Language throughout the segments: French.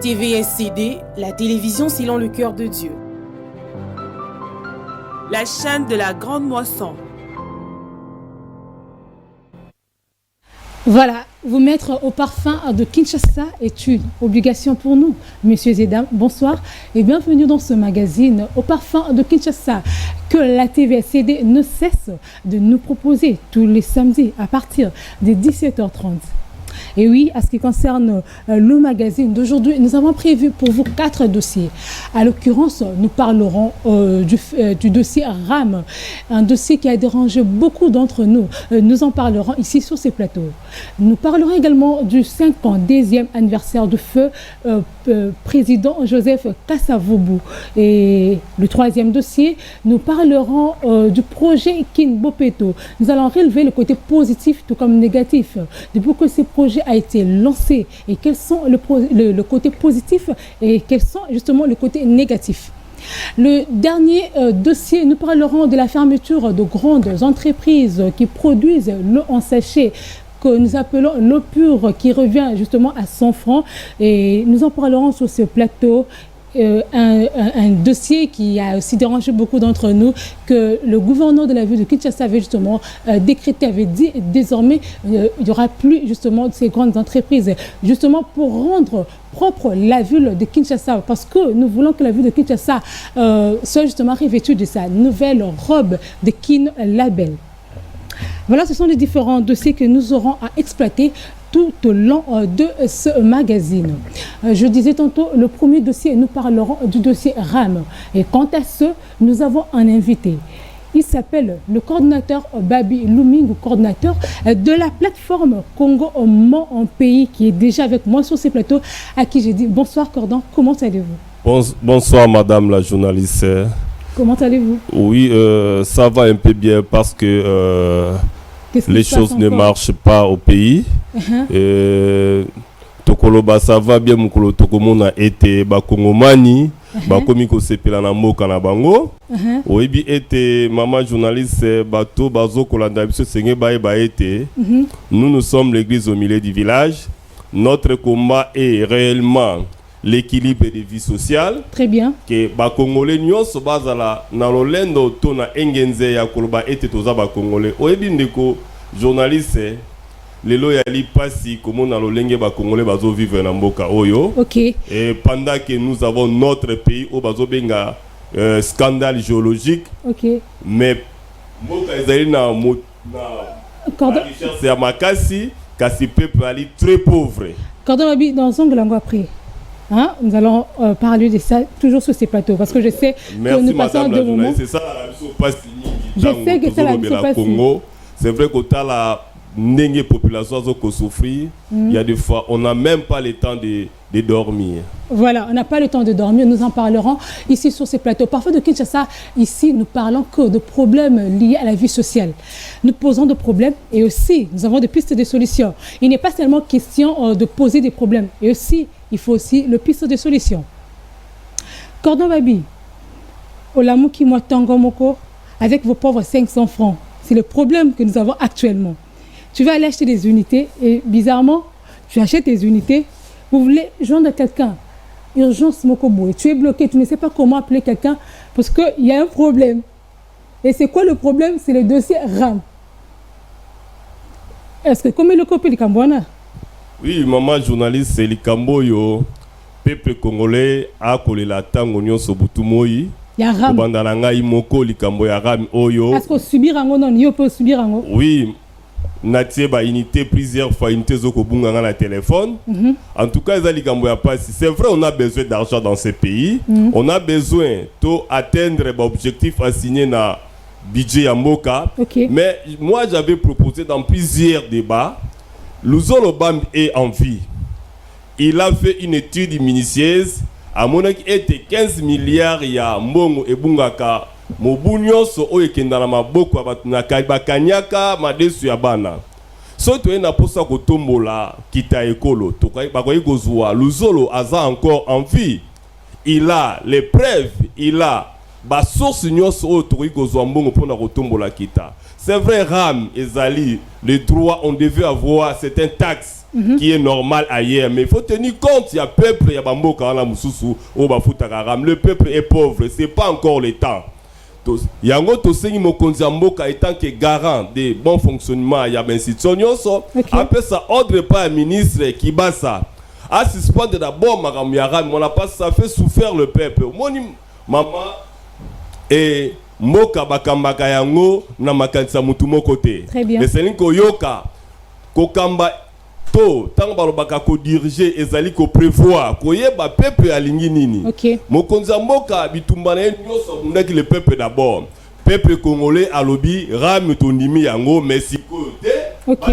TVSCD, la télévision selon le cœur de Dieu. La chaîne de la grande moisson. Voilà, vous mettre au parfum de Kinshasa est une obligation pour nous. Messieurs et dames, bonsoir et bienvenue dans ce magazine au parfum de Kinshasa que la TVSCD ne cesse de nous proposer tous les samedis à partir de 17h30. Et oui, à ce qui concerne le magazine d'aujourd'hui, nous avons prévu pour vous 4 dossiers. À l'occurrence, nous parlerons du dossier RAM, un dossier qui a dérangé beaucoup d'entre nous. Nous en parlerons ici sur ces plateaux. Nous parlerons également du 50e anniversaire du feu président Joseph Kasavubu. Et le 3e dossier, nous parlerons du projet King Bopeto. Nous allons relever le côté positif tout comme négatif. Depuis que ce projet a été lancé et quels sont le côté positif et quels sont justement le côté négatif. Le dernier dossier, nous parlerons de la fermeture de grandes entreprises qui produisent l'eau en sachet que nous appelons l'eau pure qui revient justement à 100 francs et nous en parlerons sur ce plateau. Un dossier qui a aussi dérangé beaucoup d'entre nous, que le gouverneur de la ville de Kinshasa avait justement décrété, avait dit désormais il n'y aura plus justement de ces grandes entreprises, justement pour rendre propre la ville de Kinshasa, parce que nous voulons que la ville de Kinshasa soit justement revêtue de sa nouvelle robe de Kin Label. Voilà, ce sont les différents dossiers que nous aurons à exploiter tout au long de ce magazine. Je disais tantôt, le premier dossier, nous parlerons du dossier RAM. Et quant à ce, nous avons un invité. Il s'appelle le coordinateur Babi Luming, coordinateur de la plateforme Congo en pays, qui est déjà avec moi sur ces plateaux, à qui j'ai dit bonsoir Cordon, comment allez-vous? Bonsoir madame la journaliste. Comment allez-vous? Oui, ça va un peu bien parce que les choses ne marchent pas au pays. Tokoloba ça va bien mukolo tokomona été ba kongomani ba komiko sepela na mboka na bango. Oyebi été maman journaliste bato bazo kolanda biso senge ba été. Nous sommes l'église au milieu du village. Notre combat est réellement l'équilibre des vies sociales. Très bien. Que ba congolais nyonso bazala na lolendo to na engenze ya koloba été toza ba congolais. Oyebi ndeko journaliste les loyali passi comment na lolenge ba congolais bazo vivre na mboka oyo. OK. Et pendant que nous avons notre pays au bazo benga scandale géologique. OK. Mais mboka ezali na richesse ya makasi kasi peuple ali très pauvre. Cordon Babi dans un langue après. Hein? Nous allons parler de ça toujours sur ces plateaux parce que je sais que nous passons de moments. C'est ça la mission passe. Je sais que c'est la mission passe. C'est vrai qu'au tas la n'enge population qui souffrir, il y a des fois on n'a même pas le temps de dormir. Voilà, on n'a pas le temps de dormir, nous en parlerons ici sur ces plateaux. Parfois de Kinshasa, ici nous parlons que de problèmes liés à la vie sociale. Nous posons des problèmes et aussi nous avons des pistes de solutions. Il n'est pas seulement question de poser des problèmes, et aussi il faut aussi le piste de solutions. Cordon Babi, Olamuki Mwatango Moko, avec vos pauvres 500 francs, c'est le problème que nous avons actuellement. Tu vas aller acheter des unités et bizarrement, tu achètes des unités, vous voulez joindre quelqu'un, urgence Mokobo, et tu es bloqué, tu ne sais pas comment appeler quelqu'un parce qu'il y a un problème. Et c'est quoi le problème? C'est le dossier RAM. Est-ce que comme le copie de Kambouana? Oui, maman journaliste, c'est le Kamboyo, peuple congolais a collé la tango nyon sobutumoyi. Il y a RAM. Est-ce qu'on subir un non, il peut subir un oui. Natie ba unité plusieurs fois unité zoko bunga na téléphone. En tout cas, c'est vrai, on a besoin d'argent dans ce pays. On a besoin de atteindre l'objectif assigné na budget Yamboka. Mais moi, j'avais proposé dans plusieurs débats, Luzolo Bam est en vie. Il a fait une étude minutieuse. À mon avis, était 15 milliards ya mbongo et bungaka. Mobunyo so oyekenda na maboko abatuna bakanyaka madesu ya bana. So to ena posa ko tombola kita ekolo to bakoyi kozwa Luzolo aza encore en vie. Il a les preuves, il a ba source nyonso oyo tokoki kozwa mbongo mpona kotombola kita. C'est vrai, RAM et Zali, les droits, on devait avoir certaines taxes qui est normal ailleurs, mais il faut tenir compte, il y a peuple, il y a bamboka wana mususu, o bafutaka RAM. Le peuple est pauvre, c'est pas encore le temps. Yango tosengi mokonzi ya mboka étant que garant de bon fonctionnement ya institution nyonso, après ça ordre pas ministre Kibasa à suspendre d'abord makambo ya RAM, on a pas ça fait souffrir le peuple. Moni maman et mboka bakambaka yango na makanisa mutu moko te. Mais c'est linko yoka kokamba to tango balobaka ko diriger ezali ko prévoir koyeba peuple alingi nini. Mokonzi ya mboka bitumba na nyonso ndaki le peuple d'abord. Peuple congolais alobi RAM tondimi yango merci ko te.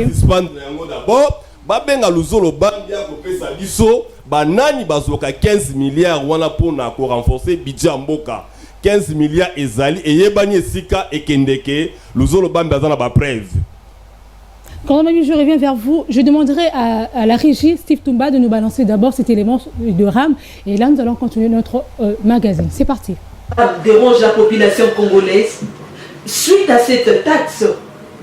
Suspendre yango d'abord. Babenga luzolo bandi ya kopesa biso banani bazoka 15 milliards wana pona ko renforcer budget mboka. 15 milliards ezali et yebani esika ekendeke luzolo bambi azana ba preuve. Quand je reviens vers vous, je demanderai à la régie Steve Toumba de nous balancer d'abord cet élément de RAM et là nous allons continuer notre magazine. C'est parti. Dérange la population congolaise suite à cette taxe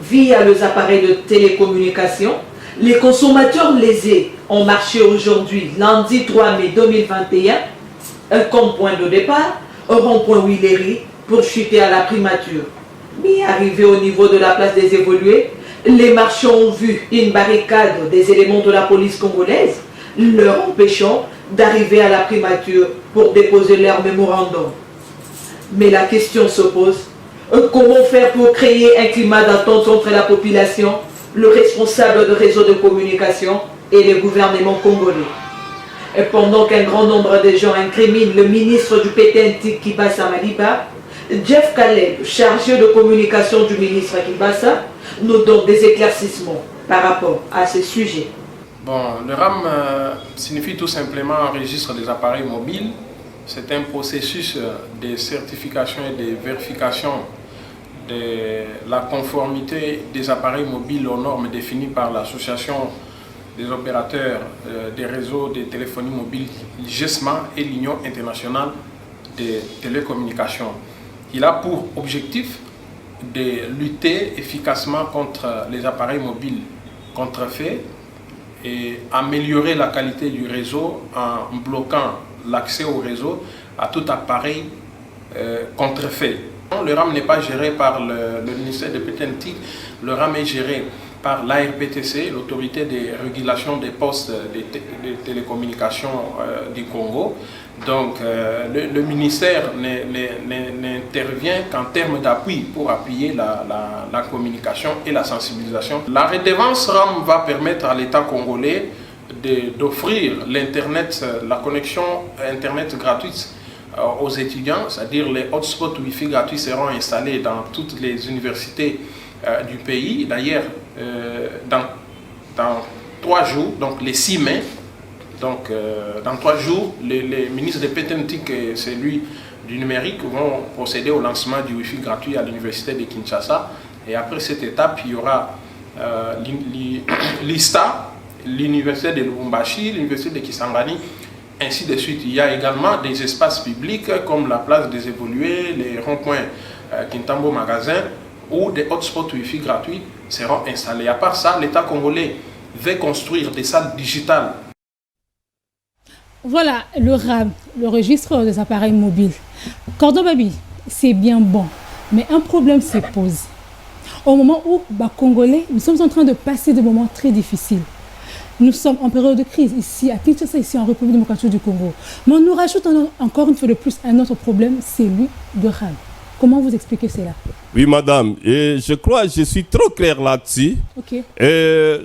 via les appareils de télécommunication. Les consommateurs lésés ont marché aujourd'hui, lundi 3 mai 2021, comme point de départ, au rond-point Willery pour chuter à la primature. Mais arrivé au niveau de la place des évolués, les marchands ont vu une barricade des éléments de la police congolaise, leur empêchant d'arriver à la primature pour déposer leur mémorandum. Mais la question se pose, comment faire pour créer un climat d'attente entre la population, le responsable de réseau de communication et le gouvernement congolais? Et pendant qu'un grand nombre de gens incriminent le ministre du PTNT Kibasa Maliba, Jeff Caleb, chargé de communication du ministre Kibasa, nous donne des éclaircissements par rapport à ce sujet. Bon, le RAM signifie tout simplement un registre des appareils mobiles. C'est un processus de certification et de vérification de la conformité des appareils mobiles aux normes définies par l'association des opérateurs des réseaux de téléphonie mobile, GESMA, et l'Union internationale des télécommunications. Il a pour objectif de lutter efficacement contre les appareils mobiles contrefaits et améliorer la qualité du réseau en bloquant l'accès au réseau à tout appareil contrefait. Le RAM n'est pas géré par le ministère de PTNT, le RAM est géré par l'ARPTC, l'autorité de régulation des postes de télécommunications du Congo. Donc le ministère n'intervient qu'en termes d'appui pour appuyer la communication et la sensibilisation. La redevance RAM va permettre à l'État congolais d'offrir l'Internet, la connexion Internet gratuite aux étudiants, c'est-à-dire les hotspots Wi-Fi gratuits seront installés dans toutes les universités du pays. D'ailleurs, dans 3 jours, donc les 6 mai, donc dans 3 jours, les ministres de PTNT et celui du numérique vont procéder au lancement du Wi-Fi gratuit à l'université de Kinshasa. Et après cette étape, il y aura l'ISTA, l'université de Lubumbashi, l'université de Kisangani, ainsi de suite. Il y a également des espaces publics comme la place des évolués, les ronds-points Kintambo Magasin, où des hotspots Wi-Fi gratuits seront installés. À part ça, l'État congolais veut construire des salles digitales. Voilà le RAM, le registre des appareils mobiles. Cordon Babi, c'est bien bon, mais un problème se pose. Au moment où, Congolais, nous sommes en train de passer des moments très difficiles. Nous sommes en période de crise ici à Kinshasa, ici en République démocratique du Congo. Mais on nous rajoute encore une fois de plus un autre problème, c'est lui de RAM. Comment vous expliquez cela? Oui, madame, et je crois que je suis trop clair là-dessus.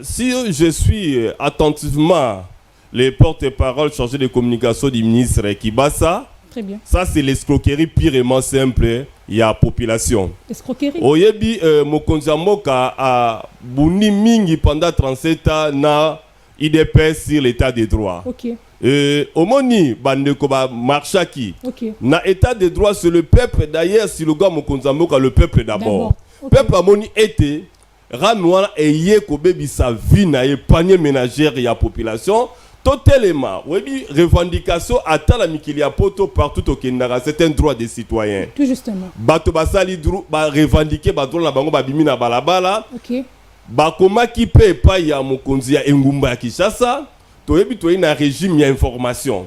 Si je suis attentivement les porte-parole chargés de communication du ministre Kibasa, très bien. Ça, c'est l'escroquerie purement simple. Il y a population. Escroquerie. Oyebi mokonzi moka a buni mingi pendant 37 ans na IDPS sur l'état des droits. Omoni bandeko ba marchaki. Na état des droits c'est le peuple d'ailleurs si le gars mokonzi moka le peuple d'abord. Peuple amoni été ramwana eye ko bebi sa vie na panier ménagère ya population. totalement, oui, revendication à la Mikilia Poto partout au Kenya, c'est un droit des citoyens. Tout justement. Bato basali ba revendiquer bato na bango babimi na balabala. OK. Bakoma ki pe pa ya mokonzi ya Engumba ya Kinshasa, toyebi to na régime ya information.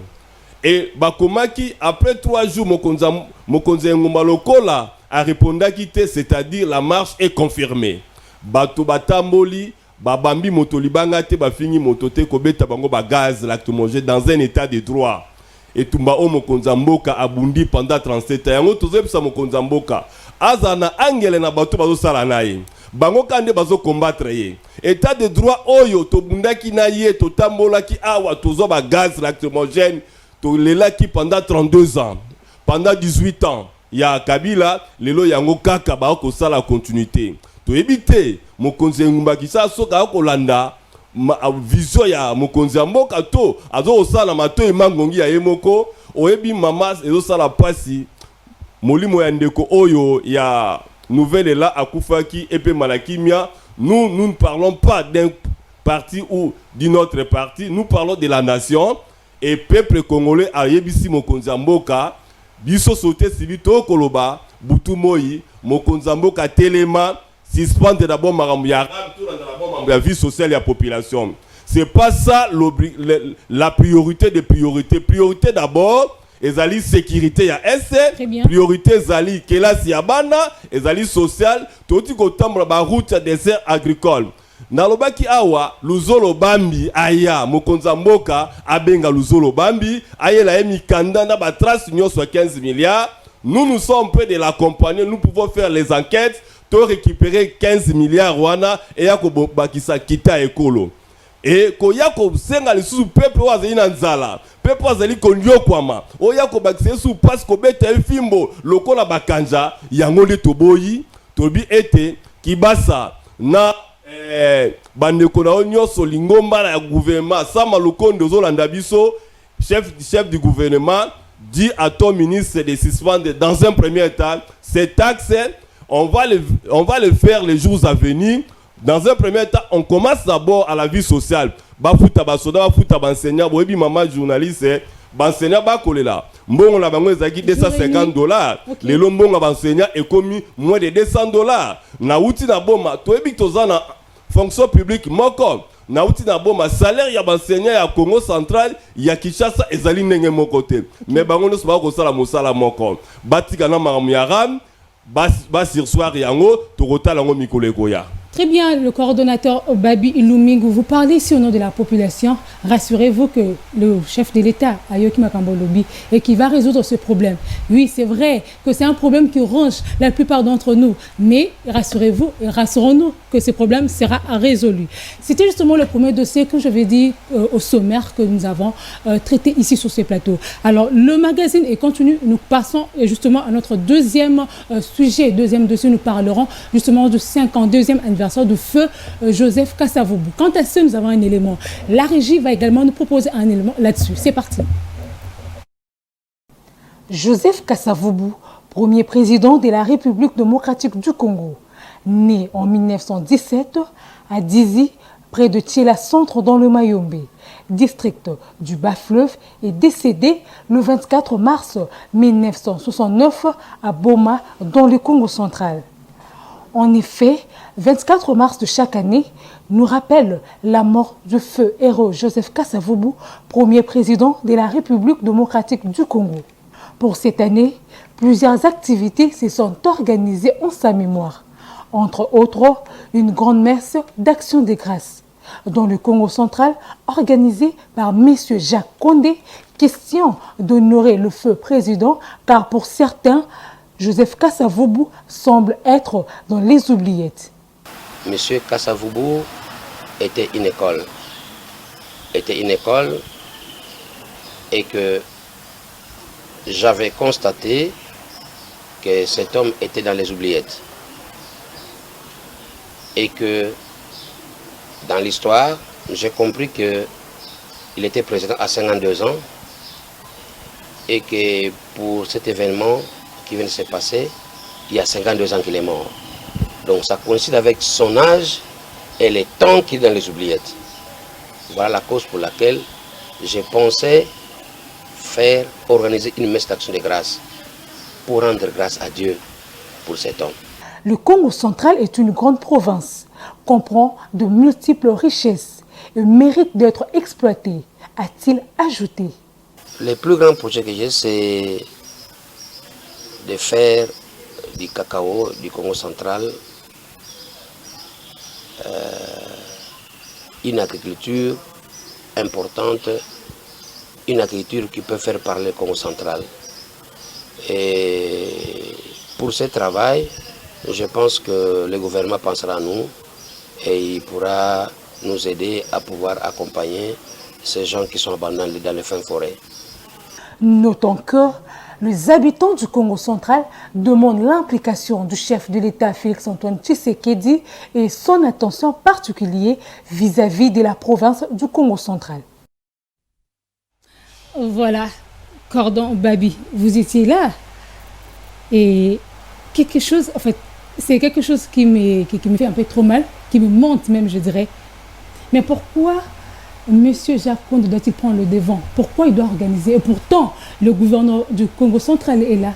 Et bakoma ki après 3 jours mokonzi Engumba lokola a répondu quitter, c'est-à-dire la marche est confirmée. Bato batamboli babambi moto libanga te bafini moto te kobeta bango ba gaz lacrymogène dans un état de droit. Et tumba o mokonzi mboka abundi pendant 37 ans. Yango tozebisa mokonzi mboka azana angele na bato bazo sala naye. Bango kande bazo combattre ye. État de droit oyo to bundaki na ye to tambolaki awa tozo ba gaz lacrymogène to lelaki pendant 32 ans. Pendant 18 ans, ya Kabila lelo yango kaka ba ko sala continuité. To ebité mokonzi Ngumba Kinshasa soka ko landa vision ya mokonzi mboka to azo sala mato emangongi ya yemoko oyebi mama ezo sala pasi molimo ya ndeko oyo ya nouvelle là akufaki epe malakimia. Nous ne parlons pas d'un parti ou d'une autre parti, nous parlons de la nation et peuple congolais a yebisi mokonzi mboka biso sauter sibito koloba butu moi mokonzi mboka telema suspendre d'abord la vie sociale et la population. C'est pas ça la priorité des priorités. Priorité d'abord, ezali sécurité ya SC, priorité ezali kelasi ya bana, ezali social, toti kotambola ba route ya désert agricole. Nalobaki awa luzolo bambi aya mokonzi mboka abenga luzolo bambi ayela emikanda na ba trace nyonso 15 milliards. Nous sommes près de l'accompagner, nous pouvons faire les enquêtes. To récupérer 15 milliards wana et yako bakisa kita ekolo et ko yako senga le sous peuple wazali na nzala peuple wazali konyo kwama o yako bakisa sous parce ko beta fimbo lokola bakanja yango le toboyi tobi ete kibasa na bandeko na onyoso lingomba na gouvernement sama lokondo zolanda biso chef du gouvernement dit à ton ministre de suspendre dans un premier temps ces taxes. On va le faire les jours à venir. Dans un premier temps, on commence d'abord à la vie sociale. Bafuta basoda, bafuta enseignant, boyebi maman journaliste, enseignant ba kolela. Mbongo la bango ezaki $250. Les lombongo enseignant est commis moins de $200. Na uti na boma, toyebi tozana fonction publique moko. Na uti na boma salaire ya enseignant ya Congo central ya Kinshasa ezali ndenge moko te. Mais bango no soba ko sala mosala moko. Batika na maram ya ram. Basir soir yango tokota lango mikolo ekoya. Très bien, le coordonnateur Babi Ilumingu, vous parlez ici au nom de la population. Rassurez-vous que le chef de l'État, Ayoki Makambolobi, et qui va résoudre ce problème. Oui, c'est vrai que c'est un problème qui ronge la plupart d'entre nous. Mais rassurez-vous et rassurons-nous que ce problème sera résolu. C'était justement le premier dossier que je vais dire au sommaire que nous avons traité ici sur ce plateau. Alors, le magazine est continu. Nous passons justement à notre deuxième sujet. Deuxième dossier, nous parlerons justement du 52e anniversaire de feu Joseph Kasavubu. Quant à ce, nous avons un élément. La régie va également nous proposer un élément là-dessus. C'est parti. Joseph Kasavubu, premier président de la République démocratique du Congo, né en 1917 à Dizi, près de Tchela Centre dans le Mayombe, district du Bas-Fleuve, est décédé le 24 mars 1969 à Boma, dans le Congo central. En effet, 24 mars de chaque année nous rappelle la mort du feu héros Joseph Kasavubu, premier président de la République démocratique du Congo. Pour cette année, plusieurs activités se sont organisées en sa mémoire. Entre autres, une grande messe d'action de grâce dans le Congo central organisée par M. Jacques Condé, question d'honorer le feu président car pour certains, Joseph Kasavubu semble être dans les oubliettes. Monsieur Kasavubu était une école. Et que j'avais constaté que cet homme était dans les oubliettes. Et que dans l'histoire, j'ai compris qu'il était président à 52 ans et que pour cet événement qui vient de se passer, il y a 52 ans qu'il est mort. Donc ça coïncide avec son âge et les temps qu'il est dans les oubliettes. Voilà la cause pour laquelle j'ai pensé organiser une messe d'action de grâce pour rendre grâce à Dieu pour cet homme. Le Congo central est une grande province, comprend de multiples richesses et mérite d'être exploité, a-t-il ajouté. Le plus grand projet que j'ai, c'est de faire du cacao du Congo central une agriculture importante, une agriculture qui peut faire parler le Congo central. Et pour ce travail, je pense que le gouvernement pensera à nous et il pourra nous aider à pouvoir accompagner ces gens qui sont abandonnés dans les fins forêts. Notons que les habitants du Congo central demandent l'implication du chef de l'État Félix-Antoine Tshisekedi et son attention particulière vis-à-vis de la province du Congo central. Voilà, Cordon Babi, vous étiez là et quelque chose, en fait, c'est quelque chose qui me fait un peu trop mal, qui me monte même, je dirais. Mais pourquoi Monsieur Jacques Conde doit-il prendre le devant? Pourquoi il doit organiser? Et pourtant, le gouverneur du Congo central est là.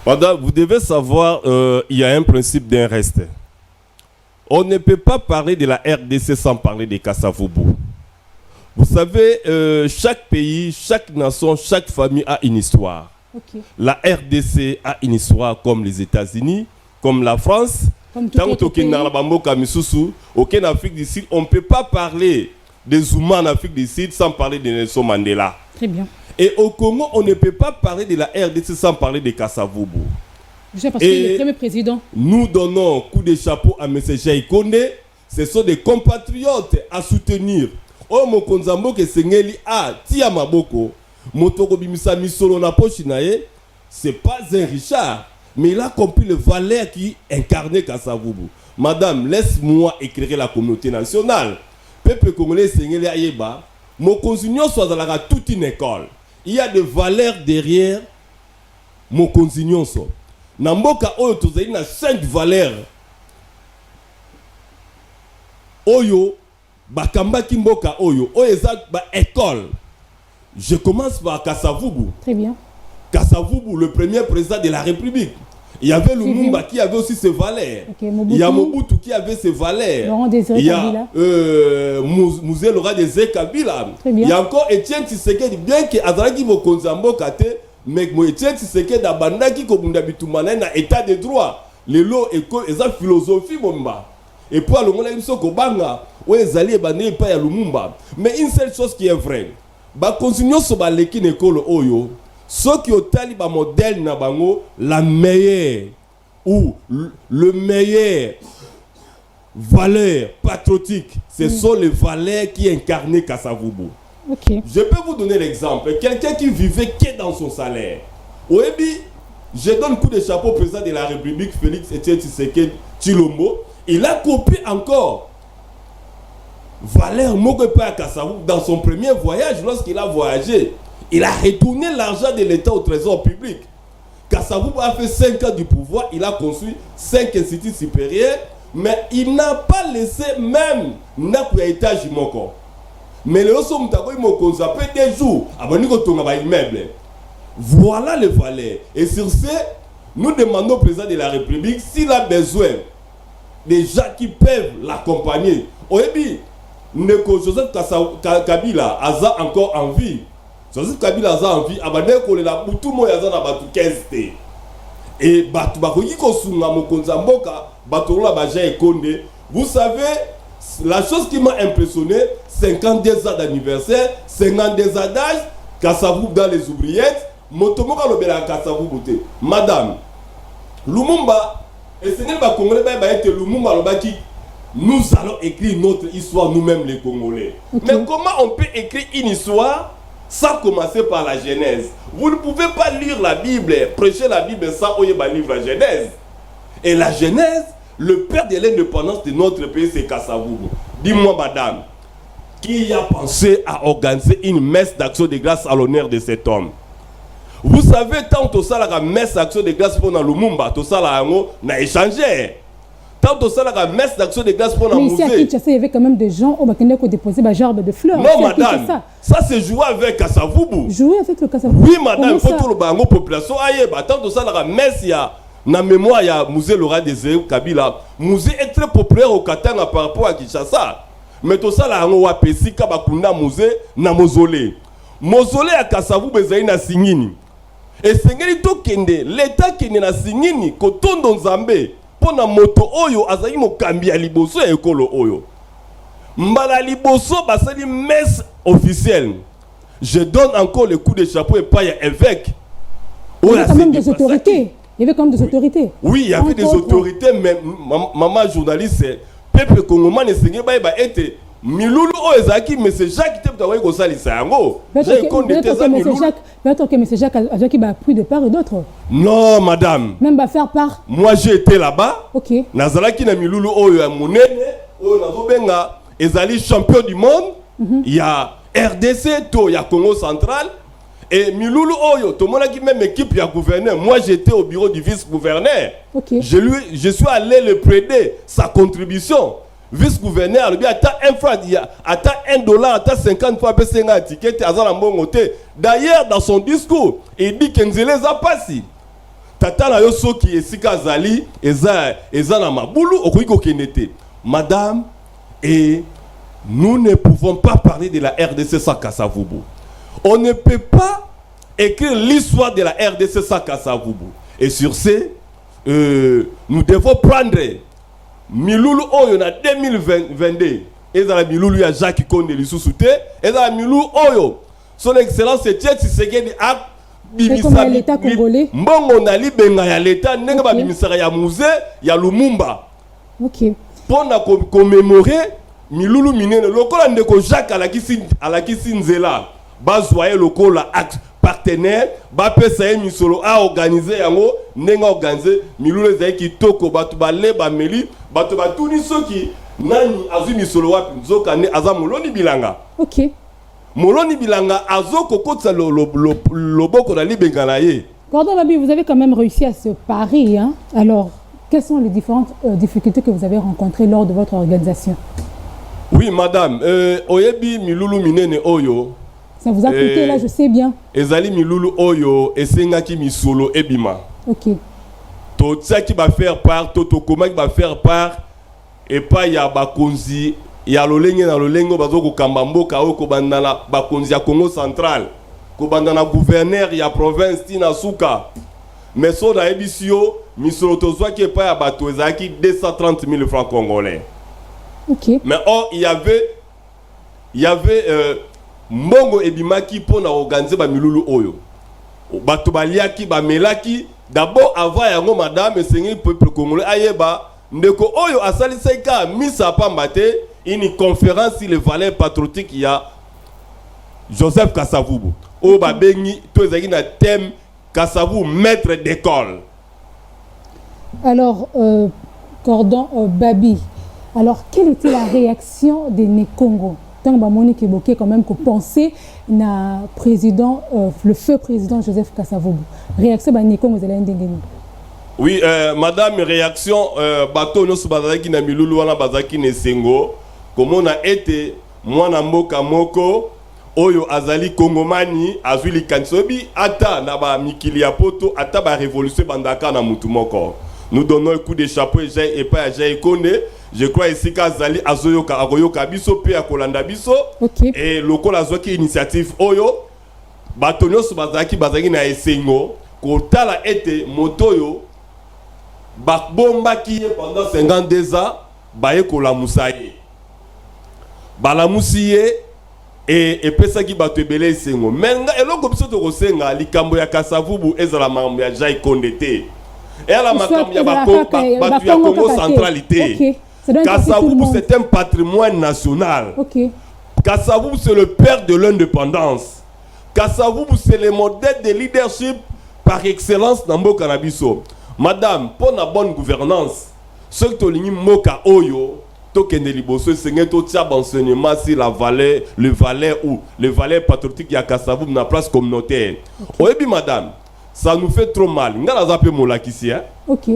Madame, vous devez savoir, il y a un principe d'un reste. On ne peut pas parler de la RDC sans parler des Kasavubu. Vous savez, chaque pays, chaque nation, chaque famille a une histoire. Okay. La RDC a une histoire comme les États-Unis, comme la France. Tant qu'en Afrique du Sud, on ne peut pas parler des Zouma en Afrique du Sud sans parler de Nelson Mandela. Très bien. Et au Congo, on ne peut pas parler de la RDC sans parler de Kasavubu. Parce qu'il est le premier président. Nous donnons coup de chapeau à M. Jaï Condé. Ce sont des compatriotes à soutenir. Oh mon konzambo ke sengeli a tia maboko motoko bimisa misolo na poche nae, c'est pas un Richard, mais il a compris le valeur qui incarnait Kasavubu. Madame, laisse-moi éclairer la communauté nationale. Peuple congolais sengeli ayeba, mon consignon soit dans la toute une école. Il y a des valeurs derrière mon consignon so. Namboka oyo tozali na 5 valeurs. Oyo bakamba kimboka oyo eza ba école. Je commence par Kasavubu. Très bien. Kasavubu, le premier président de la République. Il y avait Lumumba qui avait aussi ses valeurs. Okay, il y a Mobutu qui avait ses valeurs. Il y a Mouzé Laurent Désiré Kabila. Il y a encore Etienne Tshisekedi, bien que Azalaki Mokonzambo Kate, mais Etienne Tshisekedi abandaki Kobunda Bitumana na état de droit. Les lots et sa philosophie bomba. Et puis le monde a Kobanga, où les alliés bandés pas ya Lumumba. Mais une seule chose qui est vraie, bah continuons sur ba leki nekolo oyo. Ceux qui ont tali ba modèle na bango la meilleure ou le meilleur valeur patriotique, ce sont les valeurs qui incarnaient Kasavubu. Okay. Je peux vous donner l'exemple. Quelqu'un qui vivait que dans son salaire. Oebi, je donne coup de chapeau au président de la République, Félix Etienne Tshisekedi Tshilombo. Il a copié encore valeur Mokopa Kasavubu dans son premier voyage. Lorsqu'il a voyagé, il a retourné l'argent de l'État au trésor public. Kasavubu a fait 5 ans du pouvoir, il a construit 5 instituts supérieurs, mais il n'a pas laissé même Nakuya étage Moko. Mais le Osso Mutakoy Moko, ça peut des jours, avant qu'on ait immeuble. Voilà les valeurs. Et sur ce, nous demandons au président de la République s'il a besoin des gens qui peuvent l'accompagner. Oebi, Neko Joseph Kabila a encore en vie. Joseph Kabila a envie, Abaneko la tout le monde a battu 15 té. Et Batu Bakoyi Kosunga Mokonzamboka, Batu la Baja et Konde. Vous savez, la chose qui m'a impressionné, 52 ans d'anniversaire, 52 ans d'âge, Kasavubu dans les oubliettes, Motomoka Lobela Kasavubu Boute. Madame, Lumumba, et ce n'est pas Congolais, mais Lumumba Lobaki. Nous allons écrire notre histoire nous-mêmes les Congolais. Okay. Mais comment on peut écrire une histoire sans commencer par la Genèse? Vous ne pouvez pas lire la Bible, prêcher la Bible sans lire la Genèse. Et la Genèse, le père de l'indépendance de notre pays, c'est Kasavubu. Dis-moi, madame, qui a pensé à organiser une messe d'action de grâce à l'honneur de cet homme? Vous savez, tant que ça la messe d'action de grâce pour Lumumba, tout ça là, on a échangé. tant que ça la messe d'action de grâce pour la Mais ici à musée. Kinshasa, il y avait quand même des gens qui ont déposé des gerbes de fleurs. Non, Ici, à madame, Kinshasa. ça c'est joué avec Kasavubu. Jouer avec le Kasavubu. Oui, madame, Comment faut tout le bango population. Aïe, tant que ça la messe, il y a, na mémoire, il y a musée Laurent Désiré Kabila. Musée est très populaire au Katanga par rapport à Kinshasa. Mais tout ça, là, on a pesi Kabakunda musée, na mausolée. Mausolée à Kasavubu, ezali na Singini. Et Singini to kende, l'État kende na Singini, kotondo Nzambe, pour na moto oyo, azali mo kambi ya liboso ya ekolo oyo. Mbala liboso, basali messe officielle. Je donne encore le coup de chapeau et pas à évêque. Il y avait quand même des autorités. Il y avait quand même des autorités. Oui, il y avait des autorités, mais maman journaliste, peuple congolais ne sait pas être Milulu Oezaki, mais c'est Jacques qui t'a dit que ça c'est un mot. Peut-être que M. Jacques a pris de part et d'autre. Non, madame. Même va faire part. Moi j'ai été là-bas. Ok. Nazalaki na Milulu Oyo Monene, Oyo Nazobenga, ezali champion du monde. Il y a RDC, il y a Congo central. Et Milulu Oyo, tout le monde a dit même équipe, il y a gouverneur. Moi j'étais au bureau du vice-gouverneur. Okay. Je suis allé le prêter sa contribution. Vice-gouverneur, il attend un franc, attend $1, attend 50 fois, après 50 tickets, d'ailleurs, dans son discours, il dit qu'il ne les a pas si. Tata na yoso qui est sika zali, eza na maboulou, okoiko kenete. Madame, et nous ne pouvons pas parler de la RDC sans Kasavubu. On ne peut pas écrire l'histoire de la RDC sans Kasavubu. Et sur ce, nous devons prendre Milulu Oyo na 2022. Et dans la Milulu ya Jacques Konde Lissousouté. Et dans la Milulu Oyo, son excellence Etienne Tshisekedi a bimisa l'État congolais. Mbongo na libenga ya l'État nenga ba bimisa ya musée ya Lumumba. OK. Pour na commémorer Milulu minene lokola ndeko Jacques alakisi nzela bazwaye lokola partenaire bapesa ye misolo a organiser yango nenga organiser Milulu ezali kitoko bato baleba meli bato batuni soki nani azwi misolo wapi nzoka ne aza moloni bilanga. OK. Moloni bilanga azoko kotsa loboko na libenga na ye. Gordon Babi, vous avez quand même réussi à ce pari, hein? Alors, quelles sont les différentes difficultés que vous avez rencontrées lors de votre organisation? Oui, madame, oyebi Milulu minene oyo. Ça vous a coûté là, je sais bien. Ezali Milulu oyo esengaki misolo ebima. OK. To tsaki ba faire part, to koma ki ba faire part et pas ya bakonzi ya lolenge na lolengo bazoko kamba mboka oyo ko bandana bakonzi ya Congo central. Ko bandana gouverneur ya province tina suka. Mais so na ebisio misolo to zwaki pas ya bato ezaki 230 000 francs congolais. OK. Mais or il y avait mbongo ebimaki pona organiser ba Milulu oyo. Bato baliaki ba melaki d'abord avant yango madame esengi peuple congolais ayeba ndeko oyo asaliseka misa pambate une conférence sur les valeurs patriotiques il y a Joseph Kasavubu. O ba bengi to ezaki na thème Kasavubu maître d'école. Alors Gordon Babi, alors quelle était la réaction des Congo? Tant que Monique évoquait quand même que penser na président le feu président Joseph Kasavubu. Réaction des Congo vous allez ndengeni. Oui, madame, réaction bateau no subazaki na Milulu wana bazaki nesengo comme on a été mwana mboka moko oyo azali kongomani azwi likansobi ata na ba mikili ya poto ata ba révolution bandaka na mutu moko. Nous donnons un coup de chapeau et pas à Jai Konde. Je crois ici qu'Azali Azoyoka Agoyoka Biso P à Kolanda Biso. Et local Azoki initiative Oyo. Batonyo Subazaki Bazaki na Esengo. Kotala ete motoyo. Bakbomba qui est pendant 52 ans. Baye Kola Moussaye. Bala Moussiye. Et pesa ki bato ebele Esengo. Menga eloko biso to kosenga likambo ya Kasavubu ezala mambo ya Jai Konde te. Et à la makambo ya batu ya Congo centralité. Kasavubu c'est un patrimoine national. Okay. Kasavubu c'est le père de l'indépendance. Kasavubu c'est le modèle de leadership par excellence dans Mboka na biso. Madame, pour la bonne gouvernance, ce que tu moka oyo, tokende liboso sengé to tia enseignement sur la valeur, le valeur ou le valeur patriotique ya Kasavubu na place communautaire. Oyebi madame, ça nous fait trop mal. Nga na zape molakisi hein. OK.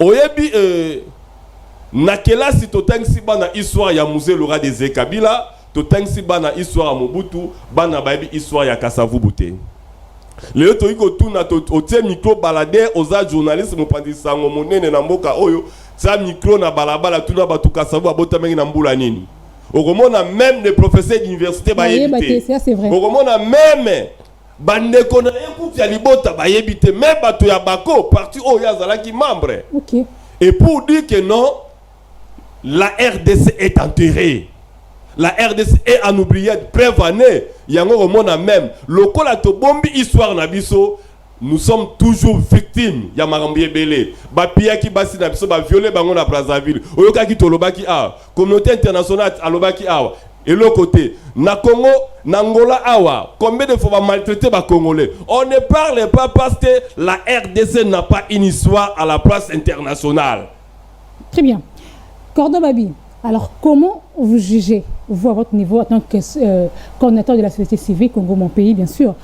Oyebi na kelasi totangisi bana histoire ya musée Laurent Désiré Kabila, totangisi bana histoire ya Mobutu, bana bayebi histoire ya Kasavubu te. Leo toiko tuna otie micro balader oza journaliste mopandisa sango monene na mboka oyo, sa micro na balabala tuna batu Kasavubu abota mengi na mbula nini. Okomona même les professeurs d'université bayebi te. Okomona même bandeko na yekuti ya libota bayebi te, même bato ya bako parti oyo azalaki membre. OK. Et pour dire que non, la RDC est enterrée. La RDC est en oubliette, prévanée. Yango romona même. Lokola to bombi histoire na biso, nous sommes toujours victimes. Ya marambié belé. Ba pia ki basi na biso ba violer bango na Brazzaville. Oyoka ki tolobaki a. Communauté internationale alobaki a. Et l'autre côté, na Congo, na Angola awa, combien de fois va maltraiter les Congolais? On ne parle pas parce que la RDC n'a pas une histoire à la place internationale. Très bien. Cordon Babi, alors comment vous jugez, vous à votre niveau, en tant que coordinateur de la société civile Congo, mon pays bien sûr,